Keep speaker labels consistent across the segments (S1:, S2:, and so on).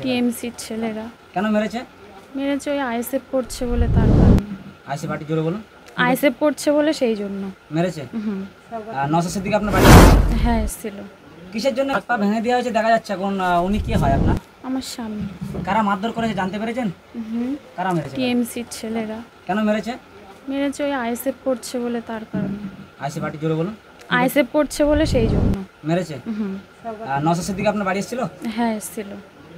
S1: টিএমসির ছেলেরা।
S2: কেন মেরেছে?
S1: মেরেছে ওই আইএসএফ করছে বলে, তার কারণে।
S2: আইএসএফ পার্টি জোরে বলুন।
S1: আইএসএফ করছে বলে সেই জন্য
S2: মেরেছে।
S1: হুম।
S2: নওশাদ সিদ্দিকী আপনার বাড়ি?
S1: হ্যাঁ, এসেছিল।
S2: কিসের জন্য হাত পা ভেঙে দেওয়া হয়েছে দেখা যাচ্ছে এখন? উনি কি হয় আপনার?
S1: আমার স্বামী।
S2: কারা মারধর করেছে জানতে পেরেছেন?
S1: হুম।
S2: কারা মেরেছে?
S1: টিএমসির ছেলেরা।
S2: কেন মেরেছে?
S1: মেরেছে ওই আইএসএফ করছে বলে, তার কারণে।
S2: আইএসএফ পার্টি জোরে বলুন।
S1: আইএসএফ করছে বলে সেই জন্য
S2: মেরেছে।
S1: হুম।
S2: নওশাদ সিদ্দিকী আপনার বাড়ি এসেছিল?
S1: হ্যাঁ, এসেছিল।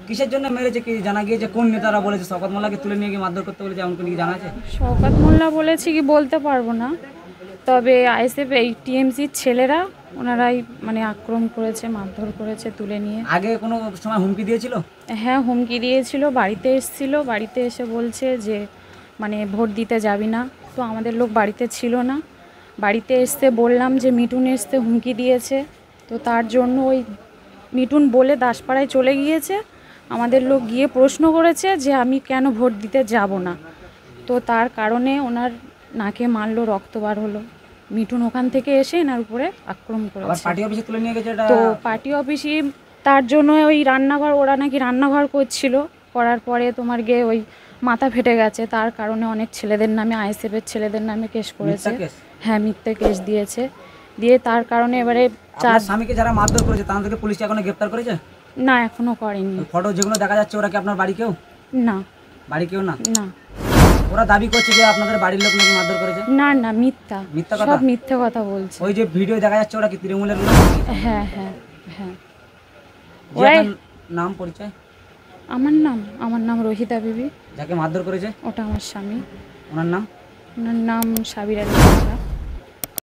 S2: কিসের জন্য মেরেছে কি জানা গিয়েছে? কোন নেতারা বলেছে? শওকত মোল্লাকে তুলে নিয়ে গিয়ে মারধর করতে বলেছে এমন কোনো কি জানা আছে?
S1: শওকত মোল্লা বলেছে কি বলতে পারবো না, তবে আইএসএফ এই টিএমসির ছেলেরা ওনারাই মানে আক্রমণ করেছে, মারধর করেছে তুলে নিয়ে।
S2: আগে কোনো সময় হুমকি দিয়েছিল?
S1: হ্যাঁ, হুমকি দিয়েছিল, বাড়িতে এসেছিল, বাড়িতে এসে বলছে যে মানে ভোট দিতে যাবি না। তো আমাদের লোক বাড়িতে ছিল না, বাড়িতে এসে বললাম যে মিঠুন এসতে হুমকি দিয়েছে, তো তার জন্য ওই মিঠুন বলে দাসপাড়ায় চলে গিয়েছে। আমাদের লোক গিয়ে প্রশ্ন করেছে যে আমি কেন ভোট দিতে যাব না, তো তার কারণে ওনার নাকে মারলো, রক্ত বার হলো। মিঠুন ওখান থেকে এসে এনার উপরে আক্রমণ
S2: আবার
S1: করেছে।
S2: পার্টি অফিসে তুলে নিয়ে গেছে এটা?
S1: তো পার্টি অফিসে তার জন্য ওই রান্নাঘর, ওরা নাকি রান্নাঘর করছিল, করার পরে তোমার গিয়ে ওই মাথা ফেটে গেছে, তার কারণে অনেক ছেলেদের নামে, আইএসএফের ছেলেদের নামে কেস করেছে।
S2: মিথ্যা কেস?
S1: হ্যাঁ, মিথ্যে কেস দিয়েছে, দিয়ে তার কারণে এবারে
S2: আপনার স্বামীকে যারা মারধর করেছে তাদেরকে পুলিশ এখনো গ্রেফতার করেছে?
S1: না, এখনো করেনি।
S2: ফটো যেগুলো দেখা যাচ্ছে ওরা কি আপনার বাড়ি কেউ?
S1: না।
S2: বাড়ি কেউ না?
S1: না
S2: ওরা দাবি করছে যে আপনাদের বাড়ির লোক নাকি মারধর করেছে।
S1: না না, মিথ্যা,
S2: মিথ্যা কথা?
S1: সব মিথ্যে কথা বলছে।
S2: ওই যে ভিডিও দেখা যাচ্ছে ওরা কি তৃণমূলের লোক?
S1: হ্যাঁ হ্যাঁ হ্যাঁ।
S2: যে আপনার নাম পরিচয়?
S1: আমার নাম রোহিতা বিবি।
S2: যাকে মারধর করেছে
S1: ওটা আমার স্বামী।
S2: ওনার নাম?
S1: ওনার নাম সাবির আলী।